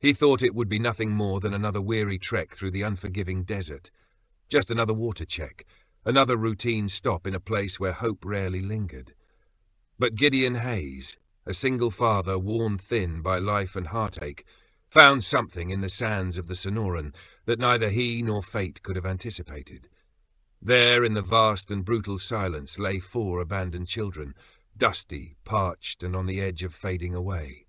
He thought it would be nothing more than another weary trek through the unforgiving desert. Just another water check, another routine stop in a place where hope rarely lingered. But Gideon Hayes, a single father worn thin by life and heartache, found something in the sands of the Sonoran that neither he nor fate could have anticipated. There, in the vast and brutal silence, lay 4 abandoned children, dusty, parched, and on the edge of fading away.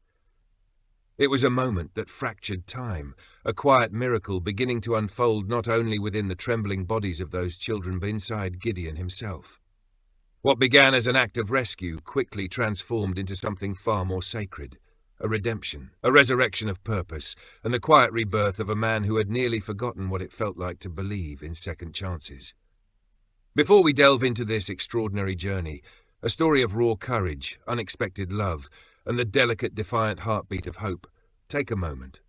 It was a moment that fractured time, a quiet miracle beginning to unfold not only within the trembling bodies of those children but inside Gideon himself. What began as an act of rescue quickly transformed into something far more sacred, a redemption, a resurrection of purpose, and the quiet rebirth of a man who had nearly forgotten what it felt like to believe in second chances. Before we delve into this extraordinary journey, a story of raw courage, unexpected love, and the delicate, defiant heartbeat of hope, take a moment.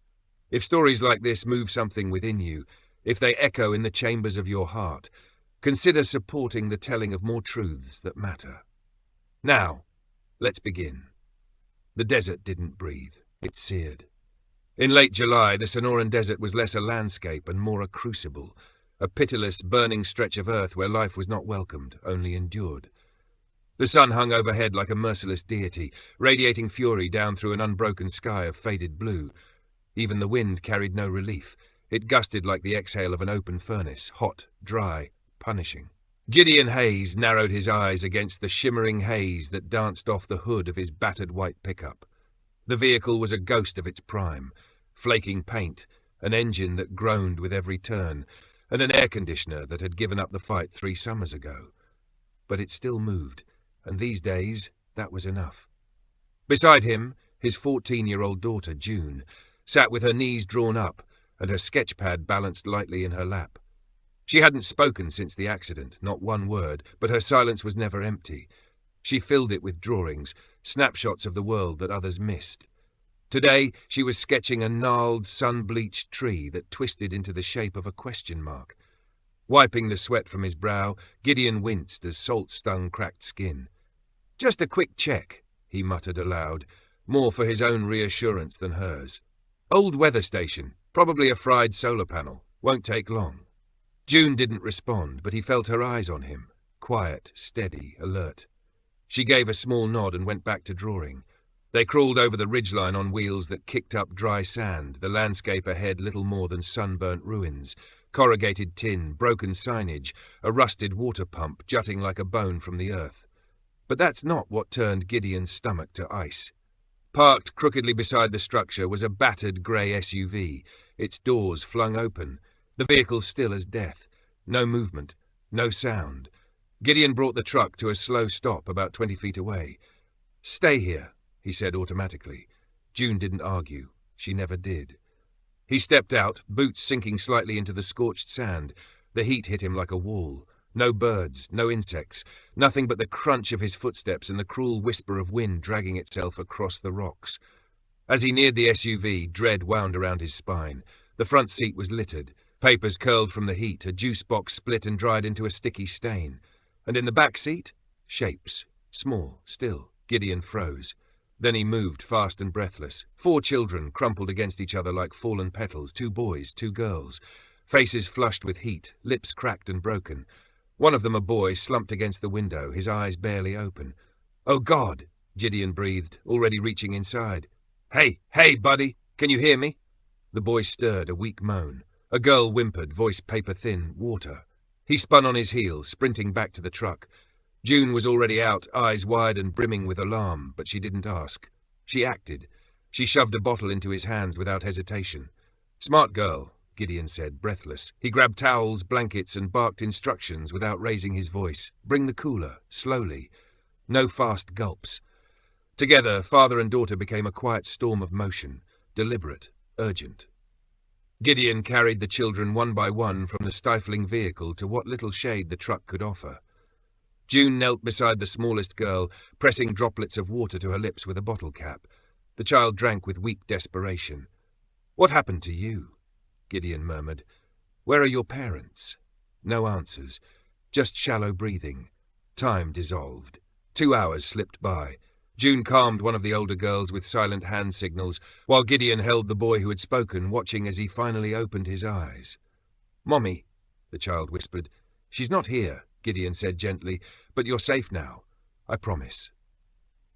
If stories like this move something within you, if they echo in the chambers of your heart, consider supporting the telling of more truths that matter. Now, let's begin. The desert didn't breathe. It seared. In late July, the Sonoran Desert was less a landscape and more a crucible, a pitiless, burning stretch of earth where life was not welcomed, only endured. The sun hung overhead like a merciless deity, radiating fury down through an unbroken sky of faded blue. Even the wind carried no relief. It gusted like the exhale of an open furnace, hot, dry, punishing. Gideon Hayes narrowed his eyes against the shimmering haze that danced off the hood of his battered white pickup. The vehicle was a ghost of its prime, flaking paint, an engine that groaned with every turn, and an air conditioner that had given up the fight 3 summers ago. But it still moved, and these days that was enough. Beside him, his 14-year-old daughter, June, sat with her knees drawn up and her sketchpad balanced lightly in her lap. She hadn't spoken since the accident, not one word, but her silence was never empty. She filled it with drawings, snapshots of the world that others missed. Today, she was sketching a gnarled, sun-bleached tree that twisted into the shape of a question mark. Wiping the sweat from his brow, Gideon winced as salt stung cracked skin. "Just a quick check," he muttered aloud, more for his own reassurance than hers. "Old weather station, probably a fried solar panel. Won't take long." June didn't respond, but he felt her eyes on him, quiet, steady, alert. She gave a small nod and went back to drawing. They crawled over the ridgeline on wheels that kicked up dry sand, the landscape ahead little more than sunburnt ruins, corrugated tin, broken signage, a rusted water pump jutting like a bone from the earth. But that's not what turned Gideon's stomach to ice. Parked crookedly beside the structure was a battered grey SUV, its doors flung open, the vehicle still as death. No movement, no sound. Gideon brought the truck to a slow stop about 20 feet away. "Stay here," he said automatically. June didn't argue. She never did. He stepped out, boots sinking slightly into the scorched sand. The heat hit him like a wall. No birds, no insects, nothing but the crunch of his footsteps and the cruel whisper of wind dragging itself across the rocks. As he neared the SUV, dread wound around his spine. The front seat was littered. Papers curled from the heat, a juice box split and dried into a sticky stain. And in the back seat, shapes, small, still. Gideon froze. Then he moved, fast and breathless. 4 children crumpled against each other like fallen petals, 2 boys, 2 girls. Faces flushed with heat, lips cracked and broken. One of them, a boy, slumped against the window, his eyes barely open. "Oh, God!" Gideon breathed, already reaching inside. Hey, buddy, can you hear me?" The boy stirred, a weak moan. A girl whimpered, voice paper-thin, "Water." He spun on his heel, sprinting back to the truck. June was already out, eyes wide and brimming with alarm, but she didn't ask. She acted. She shoved a bottle into his hands without hesitation. "Smart girl," Gideon said, breathless. He grabbed towels, blankets, and barked instructions without raising his voice. "Bring the cooler, slowly. No fast gulps." Together, father and daughter became a quiet storm of motion, deliberate, urgent. Gideon carried the children one by one from the stifling vehicle to what little shade the truck could offer. June knelt beside the smallest girl, pressing droplets of water to her lips with a bottle cap. The child drank with weak desperation. "What happened to you?" Gideon murmured. "Where are your parents?" No answers, just shallow breathing. Time dissolved. 2 hours slipped by. June calmed one of the older girls with silent hand signals, while Gideon held the boy who had spoken, watching as he finally opened his eyes. "Mommy," the child whispered. "She's not here," Gideon said gently, "but you're safe now. I promise."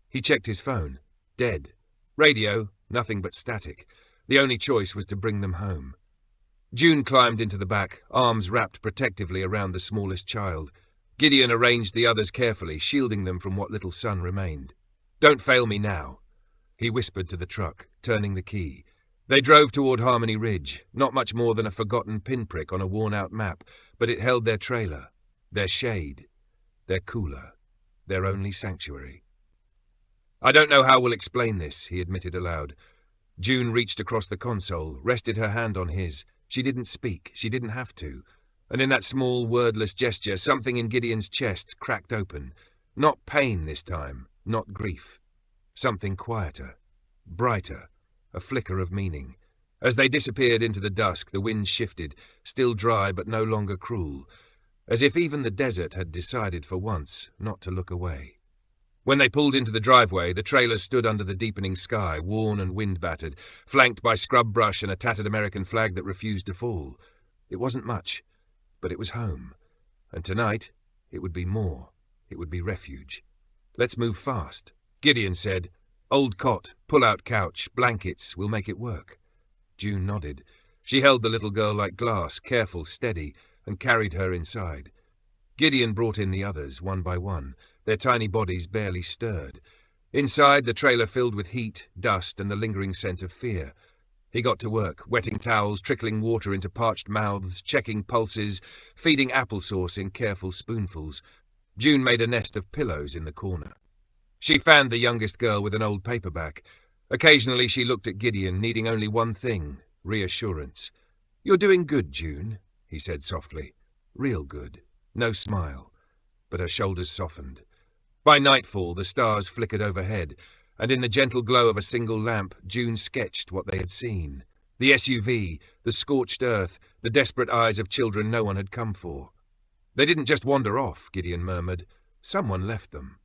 He checked his phone. Dead. Radio, nothing but static. The only choice was to bring them home. June climbed into the back, arms wrapped protectively around the smallest child. Gideon arranged the others carefully, shielding them from what little sun remained. "Don't fail me now," he whispered to the truck, turning the key. They drove toward Harmony Ridge, not much more than a forgotten pinprick on a worn-out map, but it held their trailer, their shade, their cooler, their only sanctuary. "I don't know how we'll explain this," he admitted aloud. June reached across the console, rested her hand on his. She didn't speak, she didn't have to. And in that small, wordless gesture, something in Gideon's chest cracked open. Not pain this time, not grief. Something quieter, brighter, a flicker of meaning. As they disappeared into the dusk, the wind shifted, still dry but no longer cruel, as if even the desert had decided for once not to look away. When they pulled into the driveway, the trailer stood under the deepening sky, worn and wind-battered, flanked by scrub brush and a tattered American flag that refused to fall. It wasn't much, but it was home. And tonight, it would be more. It would be refuge. "Let's move fast," Gideon said. "Old cot, pull-out couch, blankets, we'll make it work." June nodded. She held the little girl like glass, careful, steady, and carried her inside. Gideon brought in the others, one by one. Their tiny bodies barely stirred. Inside, the trailer filled with heat, dust, and the lingering scent of fear. He got to work, wetting towels, trickling water into parched mouths, checking pulses, feeding applesauce in careful spoonfuls. June made a nest of pillows in the corner. She fanned the youngest girl with an old paperback. Occasionally she looked at Gideon, needing only one thing, reassurance. "You're doing good, June," he said softly. "Real good." No smile, but her shoulders softened. By nightfall, the stars flickered overhead, and in the gentle glow of a single lamp, June sketched what they had seen. The SUV, the scorched earth, the desperate eyes of children no one had come for. "They didn't just wander off," Gideon murmured. "Someone left them."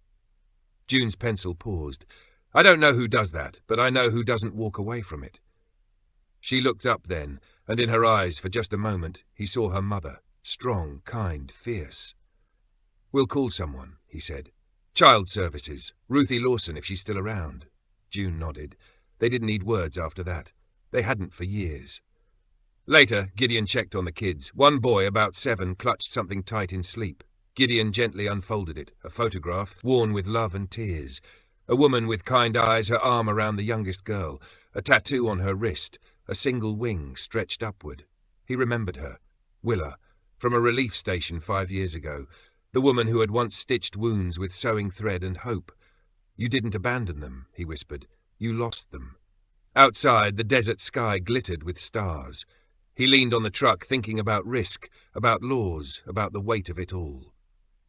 June's pencil paused. "I don't know who does that, but I know who doesn't walk away from it." She looked up then, and in her eyes, for just a moment, he saw her mother, strong, kind, fierce. "We'll call someone," he said. "Child Services. Ruthie Lawson, if she's still around." June nodded. They didn't need words after that. They hadn't for years. Later, Gideon checked on the kids. One boy, about 7, clutched something tight in sleep. Gideon gently unfolded it, a photograph, worn with love and tears. A woman with kind eyes, her arm around the youngest girl, a tattoo on her wrist, a single wing stretched upward. He remembered her. Willa, from a relief station 5 years ago. The woman who had once stitched wounds with sewing thread and hope. "You didn't abandon them," he whispered. "You lost them." Outside, the desert sky glittered with stars. He leaned on the truck, thinking about risk, about laws, about the weight of it all.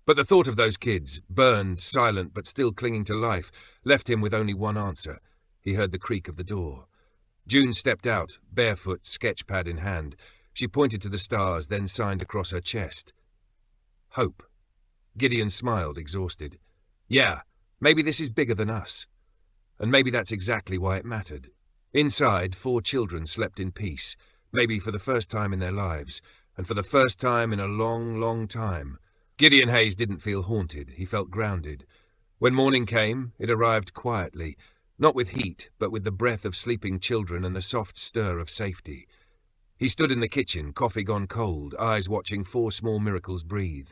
But the thought of those kids, burned, silent, but still clinging to life, left him with only one answer. He heard the creak of the door. June stepped out, barefoot, sketch pad in hand. She pointed to the stars, then signed across her chest. "Hope." Gideon smiled, exhausted. "Yeah, maybe this is bigger than us. And maybe that's exactly why it mattered." Inside, 4 children slept in peace, maybe for the first time in their lives, and for the first time in a long, long time. Gideon Hayes didn't feel haunted, he felt grounded. When morning came, it arrived quietly, not with heat, but with the breath of sleeping children and the soft stir of safety. He stood in the kitchen, coffee gone cold, eyes watching 4 small miracles breathe.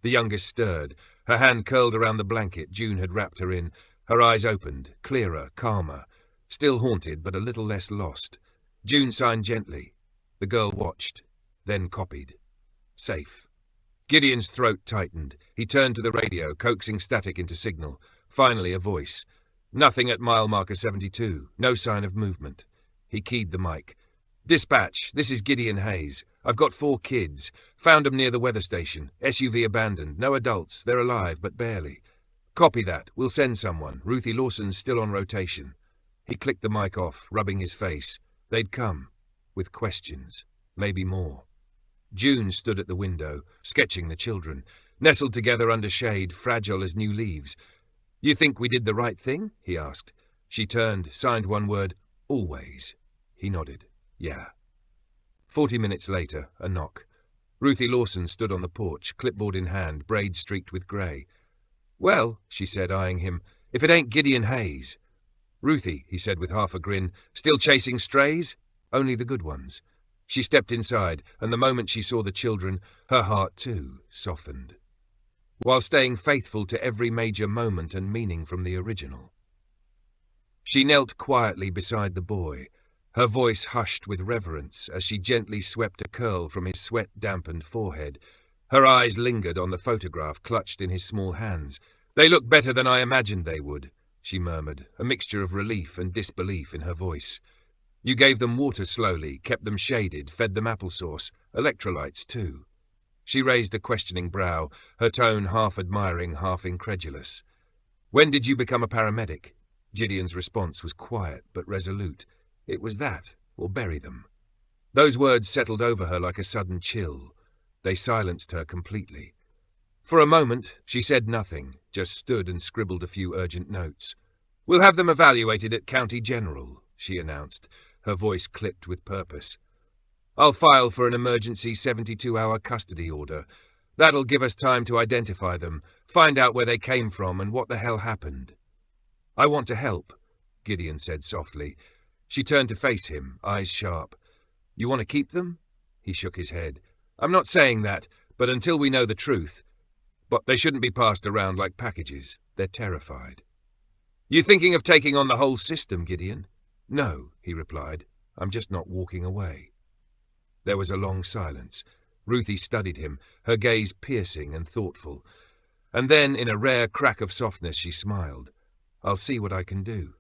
The youngest stirred, her hand curled around the blanket June had wrapped her in. Her eyes opened, clearer, calmer, still haunted but a little less lost. June signed gently. The girl watched, then copied. Safe. Gideon's throat tightened. He turned to the radio, coaxing static into signal. Finally a voice. Nothing at mile marker 72. No sign of movement. He keyed the mic. "Dispatch, this is Gideon Hayes. I've got 4 kids. Found them near the weather station. SUV abandoned. No adults. They're alive, but barely. Copy that. We'll send someone. Ruthie Lawson's still on rotation." He clicked the mic off, rubbing his face. They'd come. With questions. Maybe more. June stood at the window, sketching the children, nestled together under shade, fragile as new leaves. You think we did the right thing? He asked. She turned, signed one word, always. He nodded. Yeah. 40 minutes later, a knock. Ruthie Lawson stood on the porch, clipboard in hand, braids streaked with grey. Well, she said, eyeing him, if it ain't Gideon Hayes. Ruthie, he said with half a grin, still chasing strays? Only the good ones. She stepped inside, and the moment she saw the children, her heart too softened, while staying faithful to every major moment and meaning from the original. She knelt quietly beside the boy, her voice hushed with reverence as she gently swept a curl from his sweat-dampened forehead. Her eyes lingered on the photograph clutched in his small hands. They look better than I imagined they would, she murmured, a mixture of relief and disbelief in her voice. You gave them water slowly, kept them shaded, fed them applesauce, electrolytes too. She raised a questioning brow, her tone half admiring, half incredulous. When did you become a paramedic? Gideon's response was quiet but resolute. It was that, or bury them. Those words settled over her like a sudden chill. They silenced her completely. For a moment, she said nothing, just stood and scribbled a few urgent notes. We'll have them evaluated at County General, she announced, her voice clipped with purpose. I'll file for an emergency 72-hour custody order. That'll give us time to identify them, find out where they came from and what the hell happened. I want to help, Gideon said softly. She turned to face him, eyes sharp. You want to keep them? He shook his head. I'm not saying that, but until we know the truth. But they shouldn't be passed around like packages. They're terrified. You thinking of taking on the whole system, Gideon? No, he replied. I'm just not walking away. There was a long silence. Ruthie studied him, her gaze piercing and thoughtful. And then, in a rare crack of softness, she smiled. I'll see what I can do.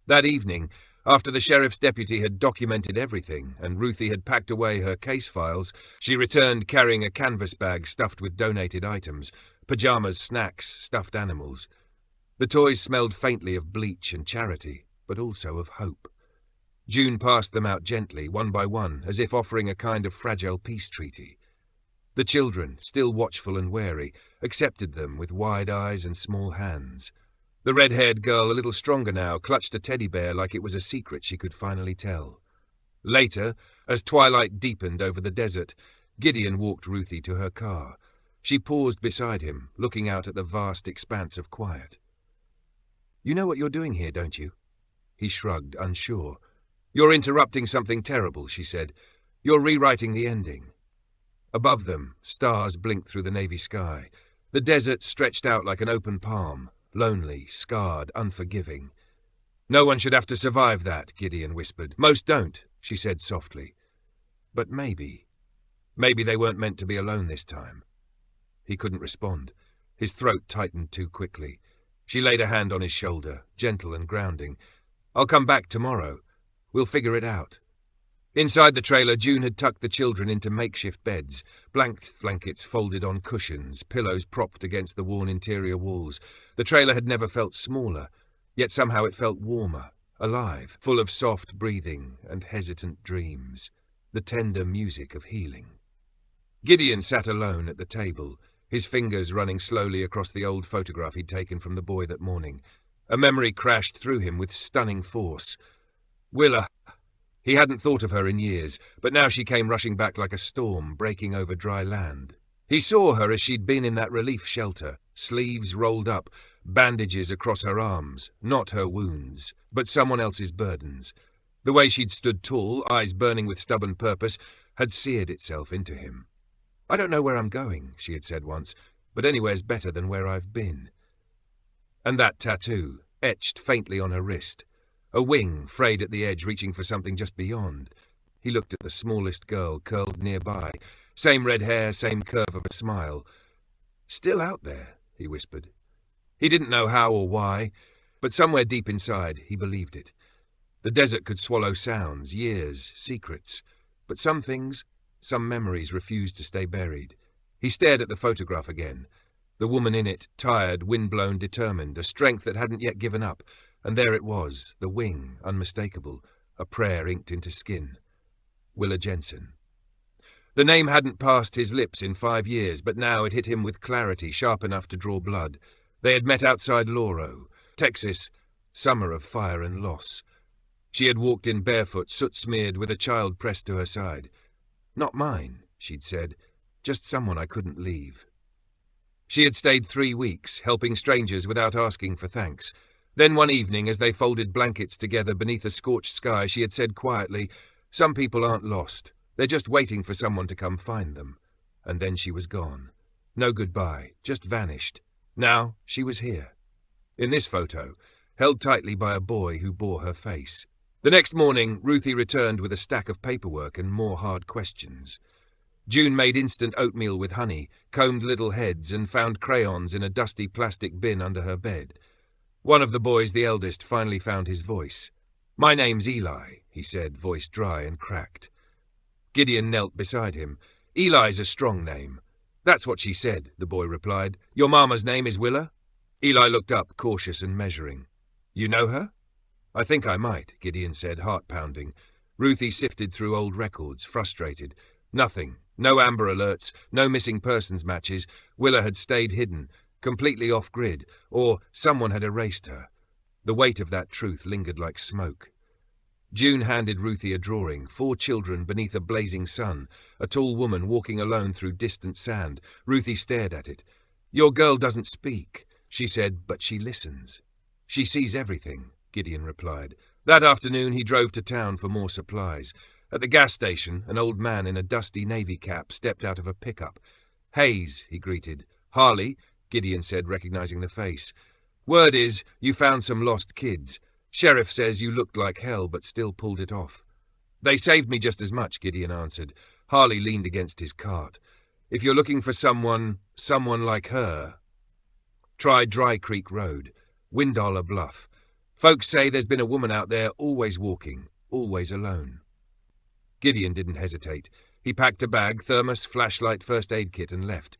That evening, after the sheriff's deputy had documented everything and Ruthie had packed away her case files, she returned carrying a canvas bag stuffed with donated items, pajamas, snacks, stuffed animals. The toys smelled faintly of bleach and charity, but also of hope. June passed them out gently, one by one, as if offering a kind of fragile peace treaty. The children, still watchful and wary, accepted them with wide eyes and small hands. The red-haired girl, a little stronger now, clutched a teddy bear like it was a secret she could finally tell. Later, as twilight deepened over the desert, Gideon walked Ruthie to her car. She paused beside him, looking out at the vast expanse of quiet. You know what you're doing here, don't you? He shrugged, unsure. You're interrupting something terrible, she said. You're rewriting the ending. Above them, stars blinked through the navy sky. The desert stretched out like an open palm, lonely, scarred, unforgiving. No one should have to survive that, Gideon whispered. Most don't, she said softly. But maybe they weren't meant to be alone this time. He couldn't respond. His throat tightened too quickly. She laid a hand on his shoulder, gentle and grounding. I'll come back tomorrow. We'll figure it out. Inside the trailer, June had tucked the children into makeshift beds, blanket blankets folded on cushions, pillows propped against the worn interior walls. The trailer had never felt smaller, yet somehow it felt warmer, alive, full of soft breathing and hesitant dreams, the tender music of healing. Gideon sat alone at the table, his fingers running slowly across the old photograph he'd taken from the boy that morning. A memory crashed through him with stunning force. Willa. He hadn't thought of her in years, but now she came rushing back like a storm, breaking over dry land. He saw her as she'd been in that relief shelter, sleeves rolled up, bandages across her arms, not her wounds, but someone else's burdens. The way she'd stood tall, eyes burning with stubborn purpose, had seared itself into him. I don't know where I'm going, she had said once, but anywhere's better than where I've been. And that tattoo, etched faintly on her wrist. A wing, frayed at the edge, reaching for something just beyond. He looked at the smallest girl curled nearby. Same red hair, same curve of a smile. Still out there, he whispered. He didn't know how or why, but somewhere deep inside he believed it. The desert could swallow sounds, years, secrets, but some things, some memories refused to stay buried. He stared at the photograph again. The woman in it, tired, wind-blown, determined, a strength that hadn't yet given up. And there it was, the wing, unmistakable, a prayer inked into skin. Willa Jensen. The name hadn't passed his lips in 5 years, but now it hit him with clarity, sharp enough to draw blood. They had met outside Lauro, Texas, summer of fire and loss. She had walked in barefoot, soot-smeared, with a child pressed to her side. "Not mine," she'd said, "just someone I couldn't leave." She had stayed 3 weeks, helping strangers without asking for thanks. Then one evening, as they folded blankets together beneath a scorched sky, she had said quietly, "Some people aren't lost. They're just waiting for someone to come find them." And then she was gone. No goodbye, just vanished. Now she was here. In this photo, held tightly by a boy who bore her face. The next morning, Ruthie returned with a stack of paperwork and more hard questions. June made instant oatmeal with honey, combed little heads, and found crayons in a dusty plastic bin under her bed. One of the boys, the eldest, finally found his voice. "My name's Eli," he said, voice dry and cracked. Gideon knelt beside him. "Eli's a strong name." "That's what she said," the boy replied. "Your mama's name is Willa?" Eli looked up, cautious and measuring. "You know her?" "I think I might," Gideon said, heart-pounding. Ruthie sifted through old records, frustrated. Nothing. No Amber Alerts, no missing persons matches. Willa had stayed hidden, completely off-grid, or someone had erased her. The weight of that truth lingered like smoke. June handed Ruthie a drawing, 4 children beneath a blazing sun, a tall woman walking alone through distant sand. Ruthie stared at it. "Your girl doesn't speak," she said, "but she listens." "She sees everything," Gideon replied. That afternoon he drove to town for more supplies. At the gas station, an old man in a dusty navy cap stepped out of a pickup. "Hayes," he greeted. "Harley," Gideon said, recognizing the face. "Word is, you found some lost kids. Sheriff says you looked like hell, but still pulled it off." "They saved me just as much," Gideon answered. Harley leaned against his cart. "If you're looking for someone like her, try Dry Creek Road, Windollar Bluff. Folks say there's been a woman out there always walking, always alone." Gideon didn't hesitate. He packed a bag, thermos, flashlight, first aid kit, and left.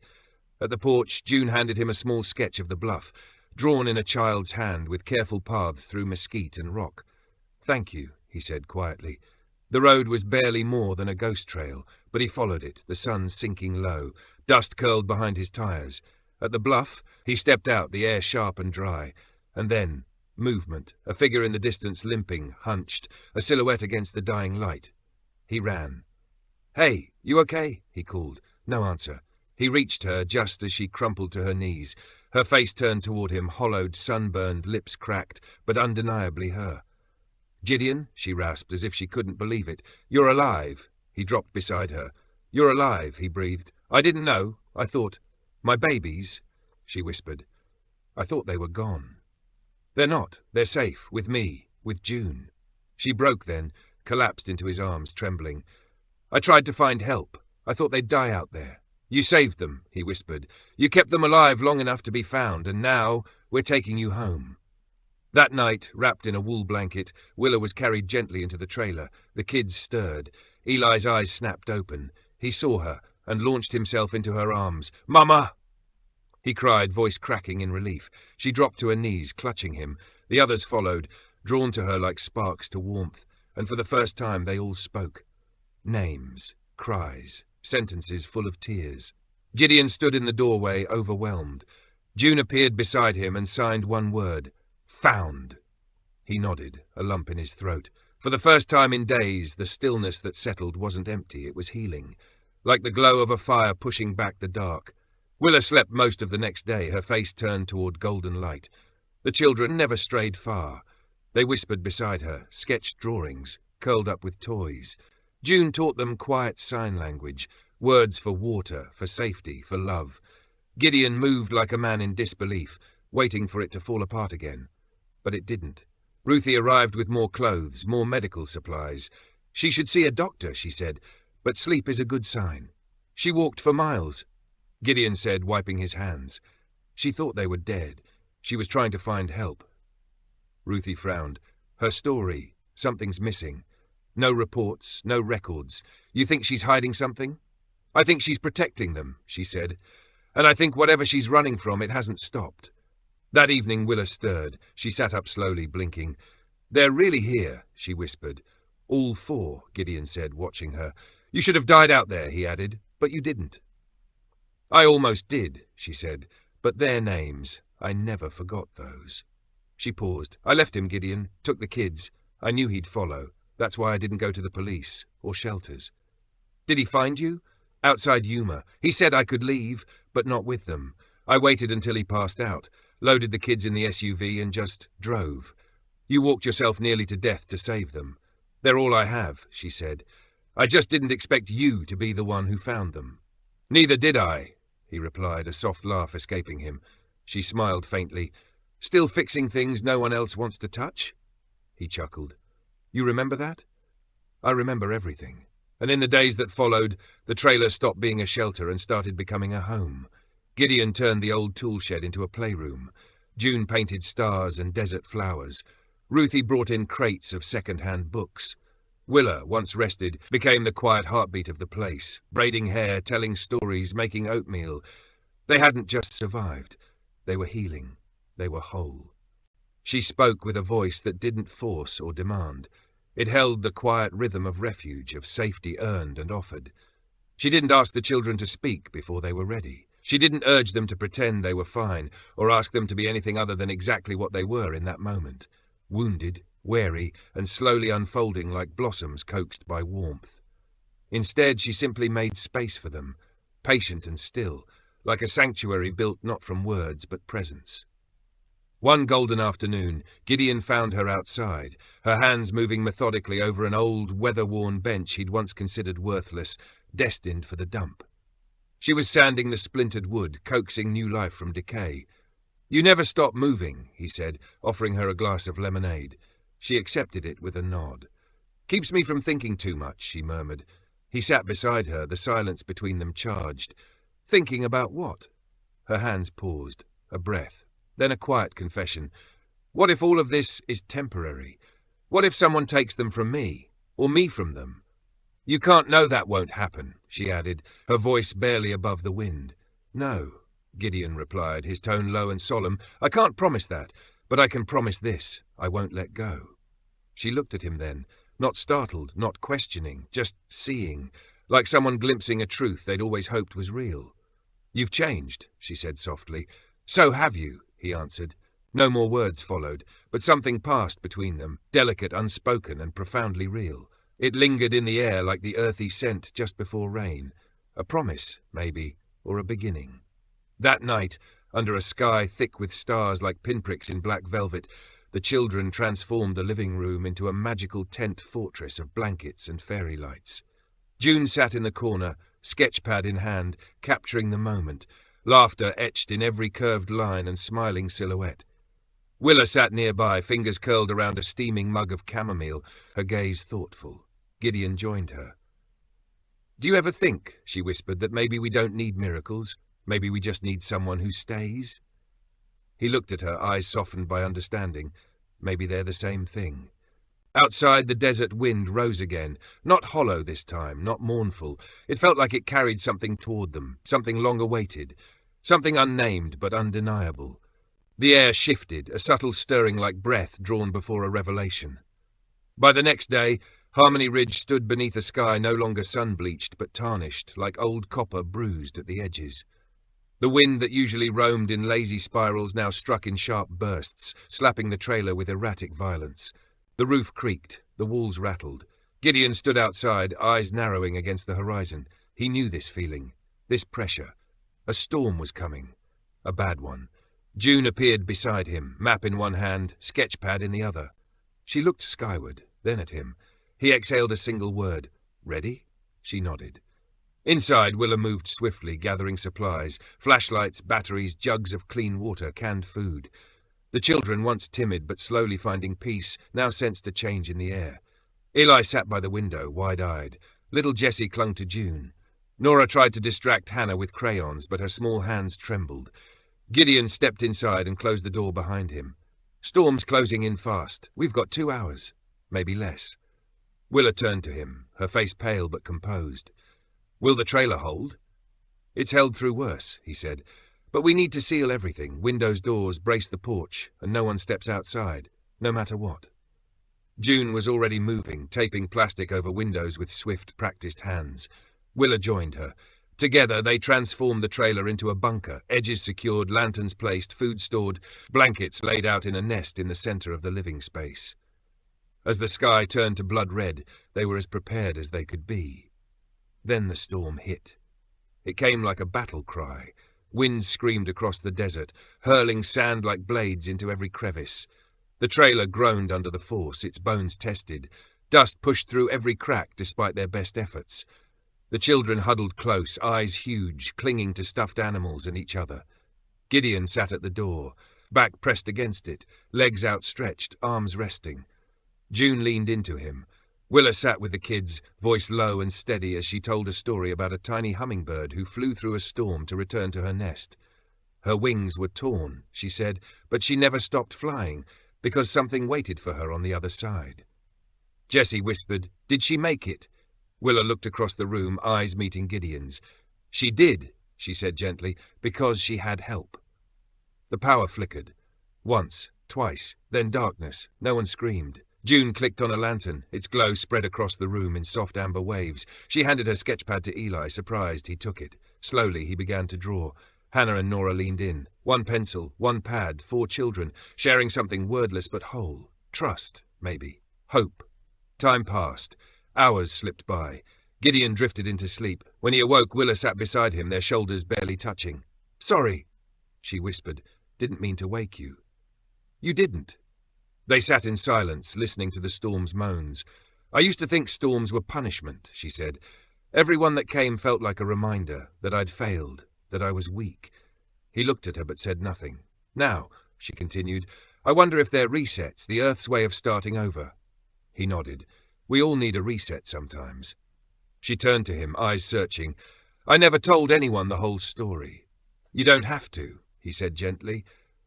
At the porch, June handed him a small sketch of the bluff, drawn in a child's hand with careful paths through mesquite and rock. "Thank you," he said quietly. The road was barely more than a ghost trail, but he followed it, the sun sinking low. Dust curled behind his tires. At the bluff, he stepped out, the air sharp and dry. And then, movement, a figure in the distance limping, hunched, a silhouette against the dying light. He ran. "Hey, you okay?" he called. No answer. He reached her just as she crumpled to her knees. Her face turned toward him, hollowed, sunburned, lips cracked, but undeniably her. "Gideon," she rasped, as if she couldn't believe it. "You're alive." He dropped beside her. "You're alive," he breathed. "I didn't know. I thought—" "My babies," she whispered. "I thought they were gone." "They're not. They're safe, with me, with June." She broke then, collapsed into his arms, trembling. "I tried to find help. I thought they'd die out there. You saved them," he whispered. "You kept them alive long enough to be found, and now we're taking you home." That night, wrapped in a wool blanket, Willa was carried gently into the trailer. The kids stirred. Eli's eyes snapped open. He saw her and launched himself into her arms. "Mama!" he cried, voice cracking in relief. She dropped to her knees, clutching him. The others followed, drawn to her like sparks to warmth, and for the first time they all spoke. Names, cries, sentences full of tears. Gideon stood in the doorway, overwhelmed. June appeared beside him and signed one word. "Found." He nodded, a lump in his throat. For the first time in days, the stillness that settled wasn't empty, it was healing. Like the glow of a fire pushing back the dark. Willa slept most of the next day, her face turned toward golden light. The children never strayed far. They whispered beside her, sketched drawings, curled up with toys. June taught them quiet sign language, words for water, for safety, for love. Gideon moved like a man in disbelief, waiting for it to fall apart again. But it didn't. Ruthie arrived with more clothes, more medical supplies. She should see a doctor, she said, but sleep is a good sign. She walked for miles, Gideon said, wiping his hands. She thought they were dead. She was trying to find help. Ruthie frowned. Her story. Something's missing. No reports, no records. You think she's hiding something? I think she's protecting them, she said. And I think whatever she's running from, it hasn't stopped. That evening Willa stirred. She sat up slowly, blinking. They're really here, she whispered. All 4, Gideon said, watching her. You should have died out there, he added, but you didn't. I almost did, she said, but their names. I never forgot those. She paused. I left him, Gideon, took the kids. I knew he'd follow. That's why I didn't go to the police or shelters. Did he find you? Outside Yuma. He said I could leave, but not with them. I waited until he passed out, loaded the kids in the SUV and just drove. You walked yourself nearly to death to save them. They're all I have, she said. I just didn't expect you to be the one who found them. Neither did I, he replied, a soft laugh escaping him. She smiled faintly. Still fixing things no one else wants to touch? He chuckled. You remember that? I remember everything. And in the days that followed, the trailer stopped being a shelter and started becoming a home. Gideon turned the old tool shed into a playroom. June painted stars and desert flowers. Ruthie brought in crates of second-hand books. Willa, once rested, became the quiet heartbeat of the place, braiding hair, telling stories, making oatmeal. They hadn't just survived. They were healing. They were whole. She spoke with a voice that didn't force or demand. It held the quiet rhythm of refuge, of safety earned and offered. She didn't ask the children to speak before they were ready. She didn't urge them to pretend they were fine, or ask them to be anything other than exactly what they were in that moment. Wounded, wary, and slowly unfolding like blossoms coaxed by warmth. Instead, she simply made space for them, patient and still, like a sanctuary built not from words but presence. One golden afternoon, Gideon found her outside, her hands moving methodically over an old, weather-worn bench he'd once considered worthless, destined for the dump. She was sanding the splintered wood, coaxing new life from decay. You never stop moving, he said, offering her a glass of lemonade. She accepted it with a nod. Keeps me from thinking too much, she murmured. He sat beside her, the silence between them charged. Thinking about what? Her hands paused, a breath. Then a quiet confession. What if all of this is temporary? What if someone takes them from me, or me from them? You can't know that won't happen, she added, her voice barely above the wind. No, Gideon replied, his tone low and solemn. I can't promise that, but I can promise this. I won't let go. She looked at him then, not startled, not questioning, just seeing, like someone glimpsing a truth they'd always hoped was real. You've changed, she said softly. So have you, he answered. No more words followed, but something passed between them, delicate, unspoken, and profoundly real. It lingered in the air like the earthy scent just before rain. A promise, maybe, or a beginning. That night, under a sky thick with stars like pinpricks in black velvet, the children transformed the living room into a magical tent fortress of blankets and fairy lights. June sat in the corner, sketchpad in hand, capturing the moment, laughter etched in every curved line and smiling silhouette. Willa sat nearby, fingers curled around a steaming mug of chamomile, her gaze thoughtful. Gideon joined her. Do you ever think, she whispered, that maybe we don't need miracles? Maybe we just need someone who stays? He looked at her, eyes softened by understanding. Maybe they're the same thing. Outside, the desert wind rose again, not hollow this time, not mournful. It felt like it carried something toward them, something long awaited, something unnamed but undeniable. The air shifted, a subtle stirring like breath drawn before a revelation. By the next day, Harmony Ridge stood beneath a sky no longer sun-bleached but tarnished, like old copper bruised at the edges. The wind that usually roamed in lazy spirals now struck in sharp bursts, slapping the trailer with erratic violence. The roof creaked, the walls rattled. Gideon stood outside, eyes narrowing against the horizon. He knew this feeling, this pressure. A storm was coming, a bad one. June appeared beside him, map in one hand, sketchpad in the other. She looked skyward, then at him. He exhaled a single word. Ready? She nodded. Inside, Willa moved swiftly, gathering supplies, flashlights, batteries, jugs of clean water, canned food. The children, once timid but slowly finding peace, now sensed a change in the air. Eli sat by the window, wide-eyed. Little Jessie clung to June. Nora tried to distract Hannah with crayons, but her small hands trembled. Gideon stepped inside and closed the door behind him. Storm's closing in fast. We've got 2 hours, maybe less. Willa turned to him, her face pale but composed. Will the trailer hold? It's held through worse, he said. But we need to seal everything, windows, doors, brace the porch, and no one steps outside, no matter what. June was already moving, taping plastic over windows with swift, practiced hands. Willa joined her. Together, they transformed the trailer into a bunker, edges secured, lanterns placed, food stored, blankets laid out in a nest in the center of the living space. As the sky turned to blood red, they were as prepared as they could be. Then the storm hit. It came like a battle cry. Wind screamed across the desert, hurling sand like blades into every crevice. The trailer groaned under the force, its bones tested. Dust pushed through every crack despite their best efforts. The children huddled close, eyes huge, clinging to stuffed animals and each other. Gideon sat at the door, back pressed against it, legs outstretched, arms resting. June leaned into him. Willa sat with the kids, voice low and steady as she told a story about a tiny hummingbird who flew through a storm to return to her nest. Her wings were torn, she said, but she never stopped flying, because something waited for her on the other side. Jessie whispered, "Did she make it?" Willa looked across the room, eyes meeting Gideon's. "She did," she said gently, "because she had help." The power flickered. Once, twice, then darkness. No one screamed. June clicked on a lantern. Its glow spread across the room in soft amber waves. She handed her sketchpad to Eli. Surprised, he took it. Slowly, he began to draw. Hannah and Nora leaned in. One pencil, one pad, 4 children, sharing something wordless but whole. Trust, maybe. Hope. Time passed. Hours slipped by. Gideon drifted into sleep. When he awoke, Willa sat beside him, their shoulders barely touching. "Sorry," she whispered. "Didn't mean to wake you." "You didn't." They sat in silence, listening to the storm's moans. "I used to think storms were punishment," she said. "Every one that came felt like a reminder that I'd failed, that I was weak." He looked at her but said nothing. "Now," she continued, "I wonder if they're resets, the Earth's way of starting over." He nodded. "We all need a reset sometimes." She turned to him, eyes searching. "I never told anyone the whole story." "You don't have to," he said gently,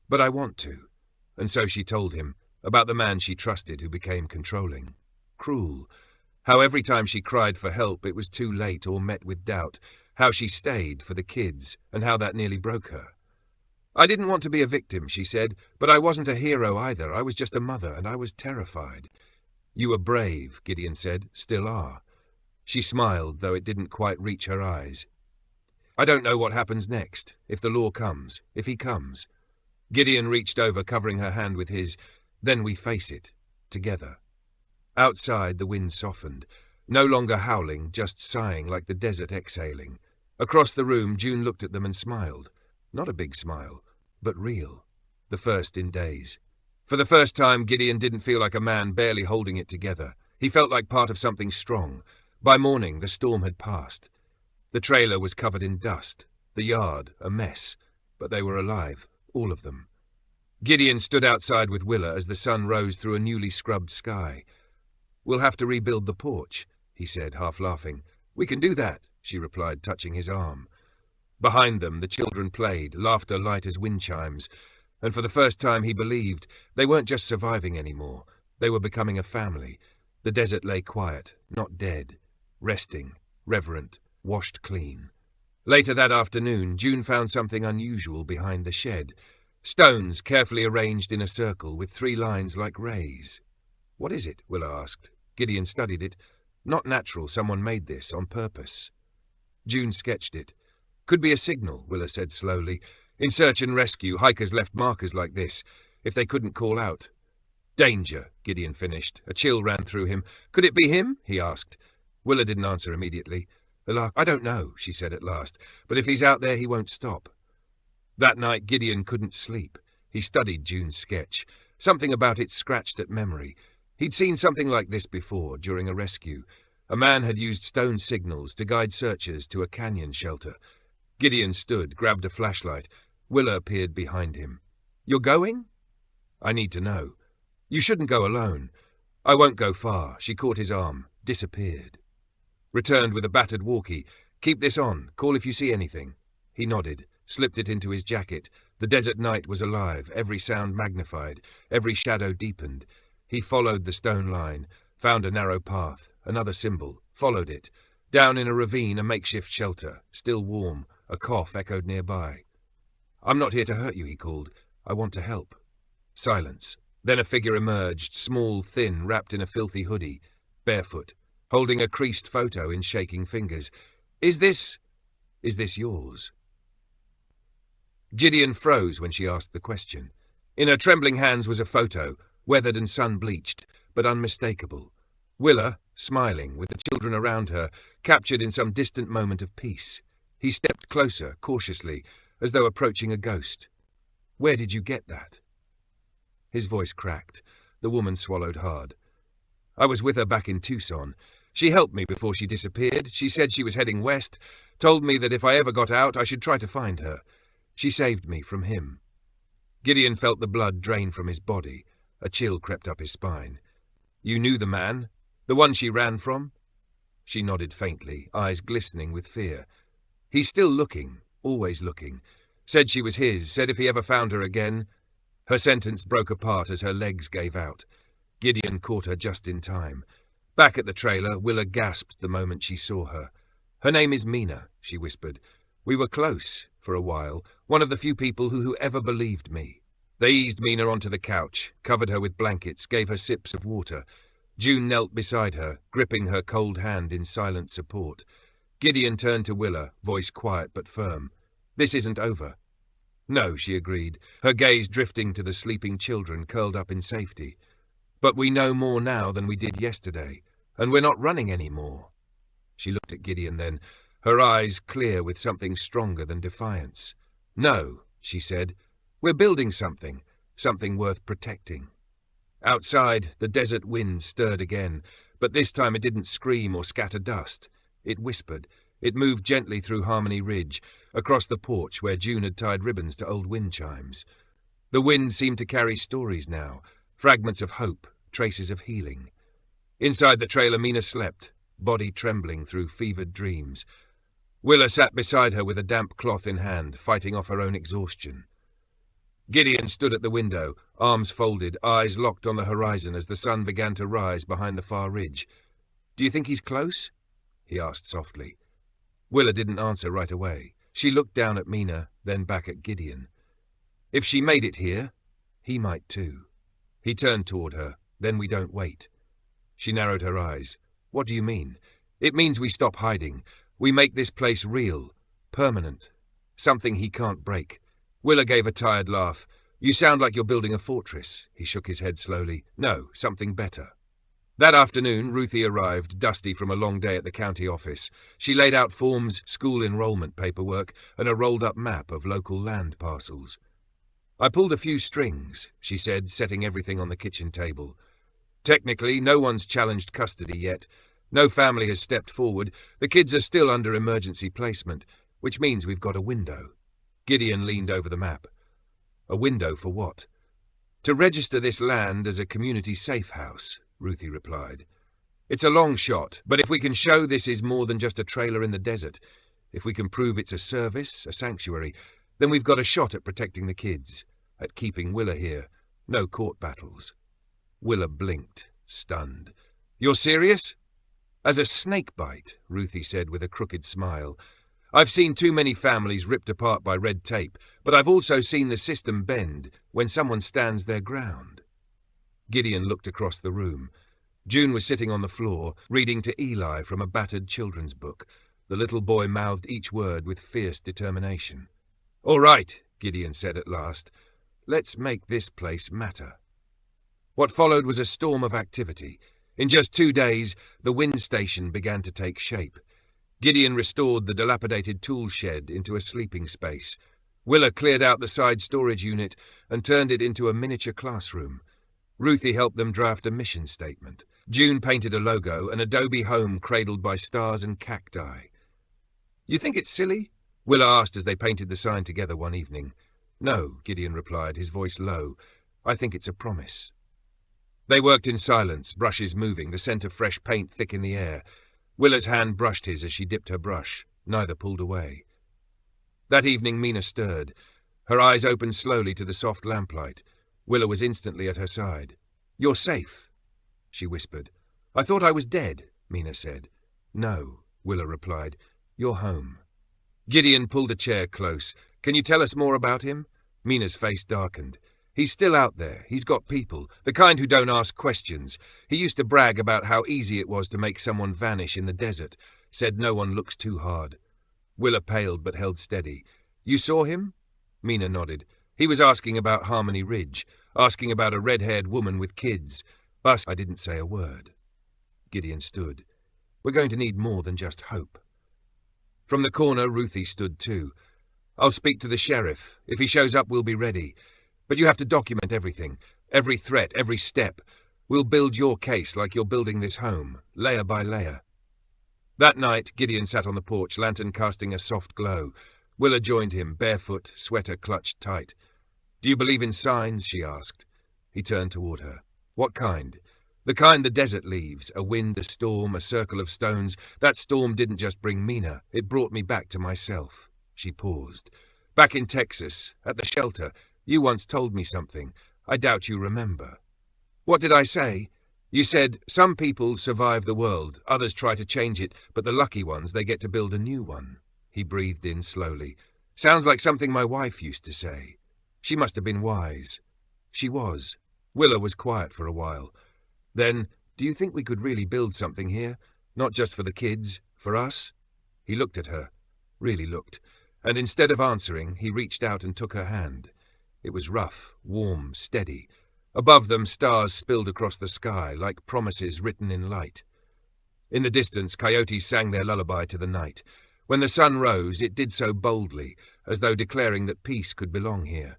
"but I want to." And so she told him, about the man she trusted who became controlling. Cruel. How every time she cried for help it was too late or met with doubt. How she stayed for the kids, and how that nearly broke her. "I didn't want to be a victim," she said, "but I wasn't a hero either. I was just a mother, and I was terrified." "You were brave," Gideon said, "still are." She smiled, though it didn't quite reach her eyes. "I don't know what happens next, if the law comes, if he comes." Gideon reached over, covering her hand with his. "Then we face it, together." Outside, the wind softened, no longer howling, just sighing like the desert exhaling. Across the room, June looked at them and smiled. Not a big smile, but real. The first in days. For the first time, Gideon didn't feel like a man barely holding it together. He felt like part of something strong. By morning, the storm had passed. The trailer was covered in dust, the yard a mess, but they were alive, all of them. Gideon stood outside with Willa as the sun rose through a newly scrubbed sky. "We'll have to rebuild the porch," he said, half laughing. "We can do that," she replied, touching his arm. Behind them, the children played, laughter light as wind chimes, and for the first time he believed they weren't just surviving anymore. They were becoming a family. The desert lay quiet, not dead, resting, reverent, washed clean. Later that afternoon, June found something unusual behind the shed. Stones carefully arranged in a circle with 3 lines like rays. "What is it?" Willa asked. Gideon studied it. "Not natural, someone made this on purpose." June sketched it. "Could be a signal," Willa said slowly. "In search and rescue, hikers left markers like this, if they couldn't call out." "Danger," Gideon finished. A chill ran through him. "Could it be him?" he asked. Willa didn't answer immediately. "I don't know," she said at last, "but if he's out there, he won't stop." That night, Gideon couldn't sleep. He studied June's sketch. Something about it scratched at memory. He'd seen something like this before, during a rescue. A man had used stone signals to guide searchers to a canyon shelter. Gideon stood, grabbed a flashlight. Willa appeared behind him. "You're going?" "I need to know." "You shouldn't go alone." "I won't go far." She caught his arm, disappeared. Returned with a battered walkie. "Keep this on. Call if you see anything." He nodded, slipped it into his jacket. The desert night was alive, every sound magnified, every shadow deepened. He followed the stone line, found a narrow path, another symbol, followed it. Down in a ravine, a makeshift shelter, still warm. A cough echoed nearby. "I'm not here to hurt you," he called. "I want to help." Silence. Then a figure emerged, small, thin, wrapped in a filthy hoodie, barefoot, holding a creased photo in shaking fingers. "Is this—" Is this yours?" Gideon froze when she asked the question. In her trembling hands was a photo, weathered and sun-bleached, but unmistakable. Willa, smiling, with the children around her, captured in some distant moment of peace. He stepped closer, cautiously, as though approaching a ghost. "Where did you get that?" His voice cracked. The woman swallowed hard. "I was with her back in Tucson. She helped me before she disappeared. She said she was heading west, told me that if I ever got out, I should try to find her. She saved me from him." Gideon felt the blood drain from his body. A chill crept up his spine. "You knew the man? The one she ran from?" She nodded faintly, eyes glistening with fear. "He's still looking, always looking. Said she was his, said if he ever found her again—" Her sentence broke apart as her legs gave out. Gideon caught her just in time. Back at the trailer, Willa gasped the moment she saw her. "Her name is Mina," she whispered. "We were close, for a while, one of the few people who ever believed me." They eased Mina onto the couch, covered her with blankets, gave her sips of water. June knelt beside her, gripping her cold hand in silent support. Gideon turned to Willa, voice quiet but firm. "This isn't over." "No," she agreed, her gaze drifting to the sleeping children curled up in safety. "But we know more now than we did yesterday, and we're not running any more." She looked at Gideon then, her eyes clear with something stronger than defiance. "No," she said, "we're building something, something worth protecting." Outside, the desert wind stirred again, but this time it didn't scream or scatter dust. It whispered. It moved gently through Harmony Ridge, across the porch where June had tied ribbons to old wind chimes. The wind seemed to carry stories now, fragments of hope, traces of healing. Inside the trailer, Mina slept, body trembling through fevered dreams. Willa sat beside her with a damp cloth in hand, fighting off her own exhaustion. Gideon stood at the window, arms folded, eyes locked on the horizon as the sun began to rise behind the far ridge. "Do you think he's close?" he asked softly. Willa didn't answer right away. She looked down at Mina, then back at Gideon. "If she made it here, he might too." He turned toward her. "Then we don't wait." She narrowed her eyes. "What do you mean?" "It means we stop hiding. We make this place real, permanent, something he can't break." Willa gave a tired laugh. "You sound like you're building a fortress." He shook his head slowly. "No, something better." That afternoon, Ruthie arrived, dusty from a long day at the county office. She laid out forms, school enrollment paperwork, and a rolled-up map of local land parcels. "I pulled a few strings," she said, setting everything on the kitchen table. "Technically, no one's challenged custody yet. No family has stepped forward. The kids are still under emergency placement, which means we've got a window." Gideon leaned over the map. "A window for what?" "To register this land as a community safe house," Ruthie replied. "It's a long shot, but if we can show this is more than just a trailer in the desert, if we can prove it's a service, a sanctuary, then we've got a shot at protecting the kids, at keeping Willa here. No court battles." Willa blinked, stunned. "You're serious?" "As a snake bite," Ruthie said with a crooked smile. "I've seen too many families ripped apart by red tape, but I've also seen the system bend when someone stands their ground." Gideon looked across the room. June was sitting on the floor, reading to Eli from a battered children's book. The little boy mouthed each word with fierce determination. "All right," Gideon said at last. "Let's make this place matter." What followed was a storm of activity. In just 2 days, the wind station began to take shape. Gideon restored the dilapidated tool shed into a sleeping space. Willa cleared out the side storage unit and turned it into a miniature classroom. Ruthie helped them draft a mission statement. June painted a logo, an adobe home cradled by stars and cacti. "You think it's silly?" Willa asked as they painted the sign together one evening. "No," Gideon replied, his voice low. "I think it's a promise." They worked in silence, brushes moving, the scent of fresh paint thick in the air. Willa's hand brushed his as she dipped her brush. Neither pulled away. That evening Mina stirred. Her eyes opened slowly to the soft lamplight. Willa was instantly at her side. "You're safe," she whispered. "I thought I was dead," Mina said. "No," Willa replied. "You're home." Gideon pulled a chair close. "Can you tell us more about him?" Mina's face darkened. "He's still out there. He's got people, the kind who don't ask questions. He used to brag about how easy it was to make someone vanish in the desert, said no one looks too hard." Willa paled but held steady. You saw him? Mina nodded. He was asking about Harmony Ridge, asking about a red-haired woman with kids. But I didn't say a word. Gideon stood. We're going to need more than just hope. From the corner, Ruthie stood too. I'll speak to the sheriff. If he shows up, we'll be ready. But you have to document everything, every threat, every step. We'll build your case like you're building this home, layer by layer. That night, Gideon sat on the porch, lantern casting a soft glow. Willa joined him, barefoot, sweater clutched tight. Do you believe in signs? She asked. He turned toward her. What kind? The kind the desert leaves, a wind, a storm, a circle of stones. That storm didn't just bring Mina, it brought me back to myself. She paused. Back in Texas, at the shelter, you once told me something. I doubt you remember. What did I say? You said, some people survive the world, others try to change it, but the lucky ones, they get to build a new one. He breathed in slowly. Sounds like something my wife used to say. She must have been wise. She was. Willa was quiet for a while. Then, do you think we could really build something here? Not just for the kids, for us? He looked at her, really looked, and instead of answering, he reached out and took her hand. It was rough, warm, steady. Above them, stars spilled across the sky, like promises written in light. In the distance, coyotes sang their lullaby to the night. When the sun rose, it did so boldly, as though declaring that peace could belong here.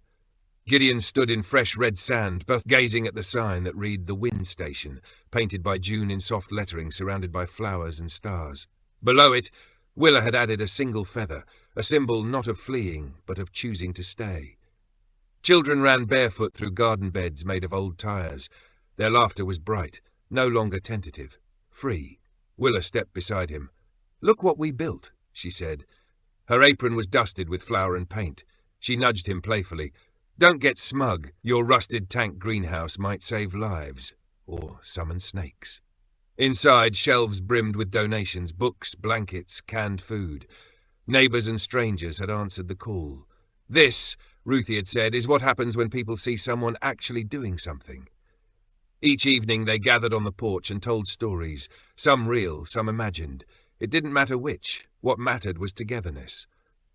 Gideon stood in fresh red sand, both gazing at the sign that read The Wind Station, painted by June in soft lettering surrounded by flowers and stars. Below it, Willa had added a single feather, a symbol not of fleeing, but of choosing to stay. Children ran barefoot through garden beds made of old tires. Their laughter was bright, no longer tentative, free. Willa stepped beside him. Look what we built, she said. Her apron was dusted with flour and paint. She nudged him playfully. Don't get smug. Your rusted tank greenhouse might save lives, or summon snakes. Inside, shelves brimmed with donations, books, blankets, canned food. Neighbors and strangers had answered the call. This, Ruthie had said, is what happens when people see someone actually doing something. Each evening they gathered on the porch and told stories, some real, some imagined. It didn't matter which. What mattered was togetherness.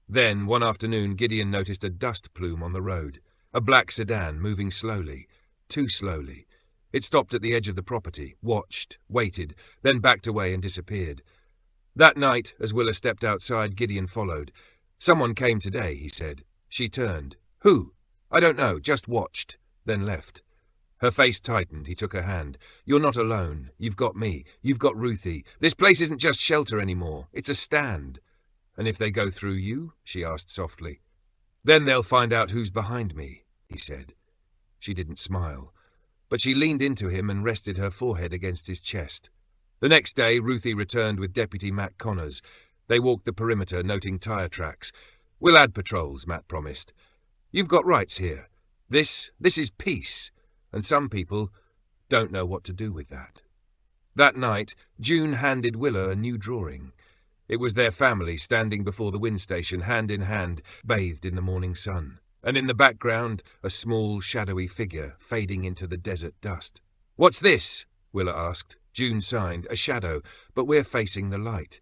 Then, one afternoon, Gideon noticed a dust plume on the road. A black sedan moving slowly, too slowly. It stopped at the edge of the property, watched, waited, then backed away and disappeared. That night, as Willa stepped outside, Gideon followed. Someone came today, he said. She turned. Who? I don't know, just watched, then left. Her face tightened. He took her hand. You're not alone. You've got me. You've got Ruthie. This place isn't just shelter anymore. It's a stand. And if they go through you? She asked softly. Then they'll find out who's behind me, he said. She didn't smile, but she leaned into him and rested her forehead against his chest. The next day, Ruthie returned with Deputy Matt Connors. They walked the perimeter, noting tire tracks. We'll add patrols, Matt promised. You've got rights here. This is peace, and some people don't know what to do with that. That night, June handed Willa a new drawing. It was their family standing before the wind station, hand in hand, bathed in the morning sun. And in the background, a small, shadowy figure fading into the desert dust. What's this? Willa asked. June signed. A shadow, but we're facing the light.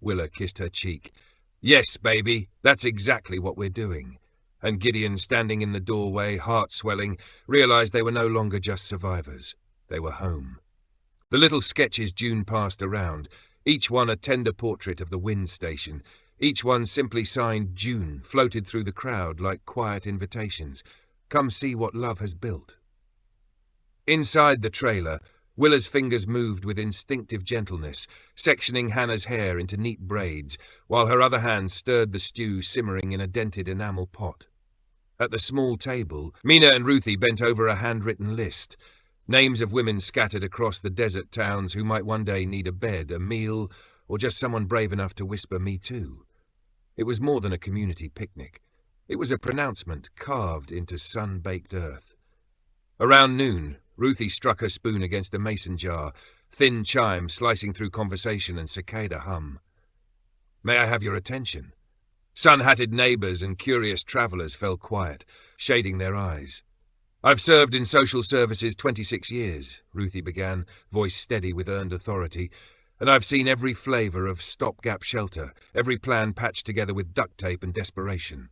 Willa kissed her cheek. Yes, baby, that's exactly what we're doing. And Gideon, standing in the doorway, heart swelling, realized they were no longer just survivors. They were home. The little sketches June passed around, each one a tender portrait of the wind station, each one simply signed June, floated through the crowd like quiet invitations. Come see what love has built. Inside the trailer, Willa's fingers moved with instinctive gentleness, sectioning Hannah's hair into neat braids, while her other hand stirred the stew simmering in a dented enamel pot. At the small table, Mina and Ruthie bent over a handwritten list. Names of women scattered across the desert towns who might one day need a bed, a meal, or just someone brave enough to whisper, "Me too." It was more than a community picnic. It was a pronouncement carved into sun-baked earth. Around noon, Ruthie struck her spoon against a mason jar, thin chime slicing through conversation and cicada hum. May I have your attention? Sun-hatted neighbors and curious travelers fell quiet, shading their eyes. I've served in social services 26 years, Ruthie began, voice steady with earned authority, and I've seen every flavour of stopgap shelter, every plan patched together with duct tape and desperation.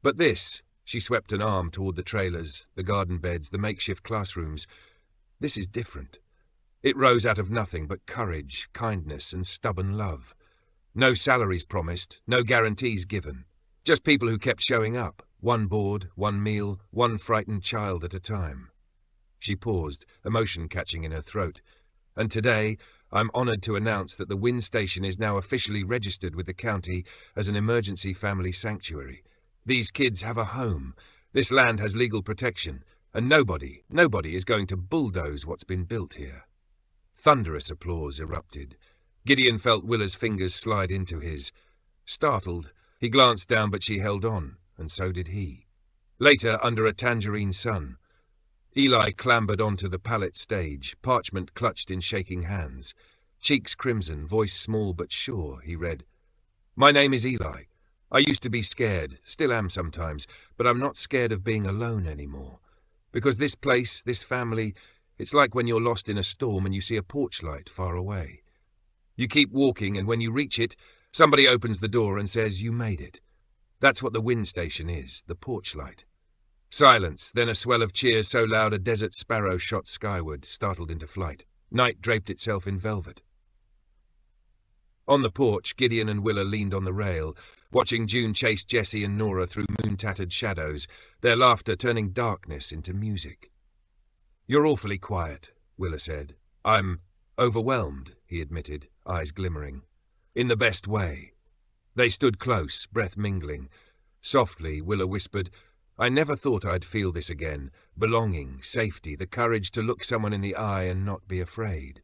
But this, she swept an arm toward the trailers, the garden beds, the makeshift classrooms, this is different. It rose out of nothing but courage, kindness, and stubborn love. No salaries promised, no guarantees given. Just people who kept showing up, one board, one meal, one frightened child at a time. She paused, emotion catching in her throat. And today, I'm honoured to announce that the Wind Station is now officially registered with the county as an emergency family sanctuary. These kids have a home. This land has legal protection. And nobody is going to bulldoze what's been built here. Thunderous applause erupted. Gideon felt Willa's fingers slide into his. Startled, he glanced down, but she held on, and so did he. Later, under a tangerine sun, Eli clambered onto the pallet stage, parchment clutched in shaking hands. Cheeks crimson, voice small but sure, he read, "My name is Eli. I used to be scared, still am sometimes, but I'm not scared of being alone anymore. Because this place, this family, it's like when you're lost in a storm and you see a porch light far away. You keep walking, and when you reach it, somebody opens the door and says you made it. That's what the Wind Station is, the porch light." Silence, then a swell of cheers so loud a desert sparrow shot skyward, startled into flight. Night draped itself in velvet. On the porch, Gideon and Willa leaned on the rail, watching June chase Jessie and Nora through moon-tattered shadows, their laughter turning darkness into music. "You're awfully quiet," Willa said. "I'm overwhelmed," he admitted, eyes glimmering. "In the best way." They stood close, breath mingling. Softly, Willa whispered, "I never thought I'd feel this again. Belonging, safety, the courage to look someone in the eye and not be afraid."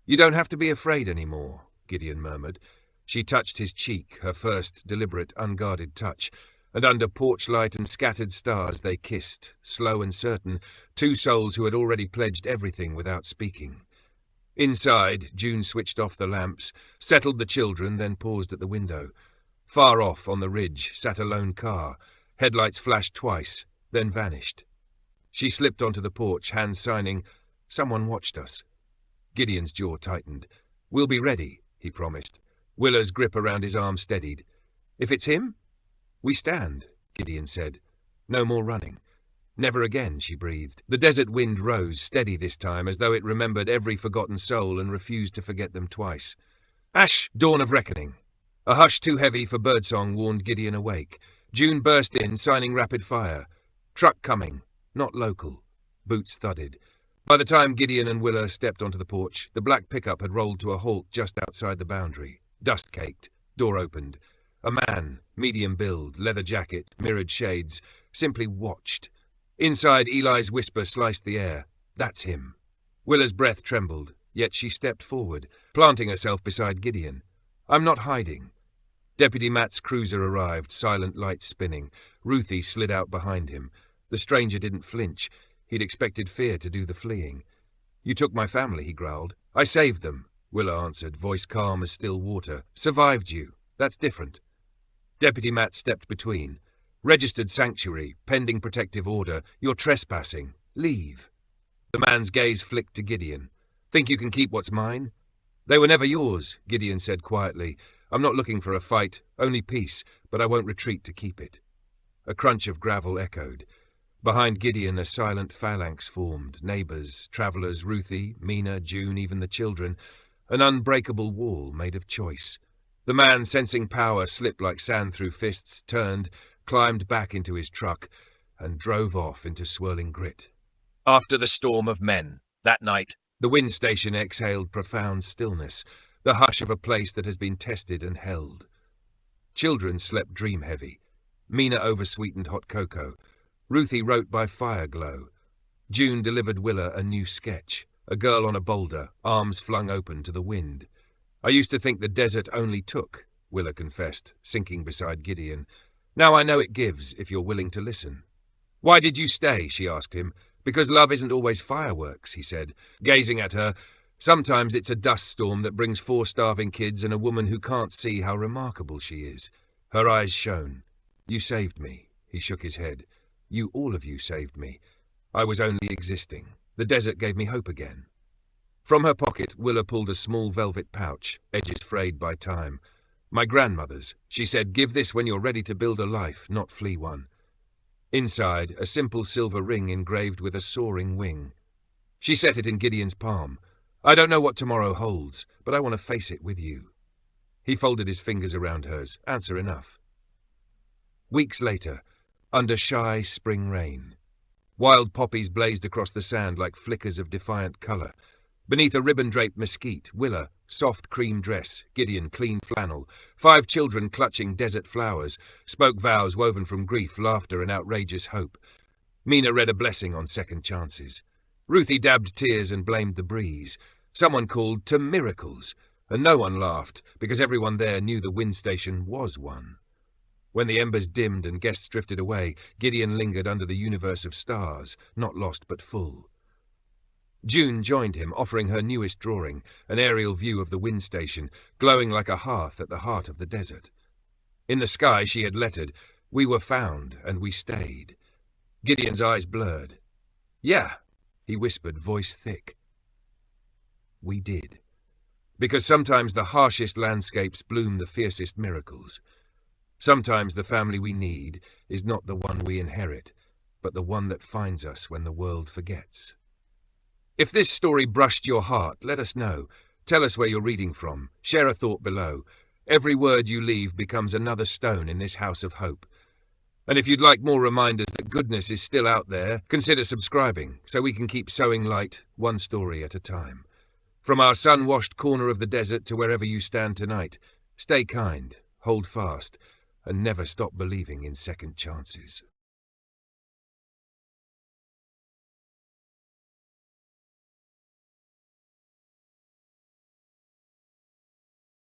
"You don't have to be afraid anymore," Gideon murmured. She touched his cheek, her first deliberate, unguarded touch, and under porch light and scattered stars they kissed, slow and certain, two souls who had already pledged everything without speaking. Inside, June switched off the lamps, settled the children, then paused at the window. Far off, on the ridge, sat a lone car. Headlights flashed twice, then vanished. She slipped onto the porch, hands signing, "Someone watched us." Gideon's jaw tightened. "We'll be ready," he promised. Willa's grip around his arm steadied. "If it's him?" "We stand," Gideon said. "No more running." "Never again," she breathed. The desert wind rose, steady this time, as though it remembered every forgotten soul and refused to forget them twice. Ash! Dawn of reckoning. A hush too heavy for birdsong warned Gideon awake. June burst in, signing rapid fire. Truck coming. Not local. Boots thudded. By the time Gideon and Willa stepped onto the porch, the black pickup had rolled to a halt just outside the boundary. Dust caked. Door opened. A man, medium build, leather jacket, mirrored shades, simply watched. Inside, Eli's whisper sliced the air. "That's him." Willa's breath trembled, yet she stepped forward, planting herself beside Gideon. "I'm not hiding." Deputy Matt's cruiser arrived, silent lights spinning. Ruthie slid out behind him. The stranger didn't flinch. He'd expected fear to do the fleeing. "You took my family," he growled. "I saved them," Willa answered, voice calm as still water. "Survived you. That's different." Deputy Matt stepped between. "Registered sanctuary, pending protective order. You're trespassing. Leave." The man's gaze flicked to Gideon. "Think you can keep what's mine?" "They were never yours," Gideon said quietly. "I'm not looking for a fight, only peace, but I won't retreat to keep it." A crunch of gravel echoed. Behind Gideon a silent phalanx formed, neighbours, travellers, Ruthie, Mina, June, even the children. An unbreakable wall made of choice. The man, sensing power slip like sand through fists, turned, climbed back into his truck, and drove off into swirling grit. After the storm of men, that night, the Wind Station exhaled profound stillness, the hush of a place that has been tested and held. Children slept dream-heavy. Mina oversweetened hot cocoa. Ruthie wrote by fire glow. June delivered Willa a new sketch, a girl on a boulder, arms flung open to the wind. "I used to think the desert only took," Willa confessed, sinking beside Gideon. "Now I know it gives, if you're willing to listen." "Why did you stay?" she asked him. "Because love isn't always fireworks," he said, gazing at her. "Sometimes it's a dust storm that brings 4 starving kids and a woman who can't see how remarkable she is." Her eyes shone. "You saved me," he shook his head. All of you saved me. I was only existing. The desert gave me hope again." From her pocket, Willa pulled a small velvet pouch, edges frayed by time. My grandmother's. She said, "Give this when you're ready to build a life, not flee one." Inside, a simple silver ring engraved with a soaring wing. She set it in Gideon's palm. "I don't know what tomorrow holds, but I want to face it with you." He folded his fingers around hers. Answer enough. Weeks later, under shy spring rain, wild poppies blazed across the sand like flickers of defiant colour. Beneath a ribbon-draped mesquite, Willa, soft cream dress, Gideon, clean flannel, 5 children clutching desert flowers, spoke vows woven from grief, laughter and outrageous hope. Mina read a blessing on second chances. Ruthie dabbed tears and blamed the breeze. Someone called to miracles, and no one laughed, because everyone there knew the wind station was one. When the embers dimmed and guests drifted away, Gideon lingered under the universe of stars, not lost but full. June joined him, offering her newest drawing, an aerial view of the wind station, glowing like a hearth at the heart of the desert. In the sky she had lettered, "We were found, and we stayed." Gideon's eyes blurred. "Yeah," he whispered, voice thick. "We did. Because sometimes the harshest landscapes bloom the fiercest miracles. Sometimes the family we need is not the one we inherit, but the one that finds us when the world forgets." If this story brushed your heart, let us know. Tell us where you're reading from. Share a thought below. Every word you leave becomes another stone in this house of hope. And if you'd like more reminders that goodness is still out there, consider subscribing so we can keep sowing light, one story at a time. From our sun-washed corner of the desert to wherever you stand tonight, stay kind, hold fast, and never stop believing in second chances.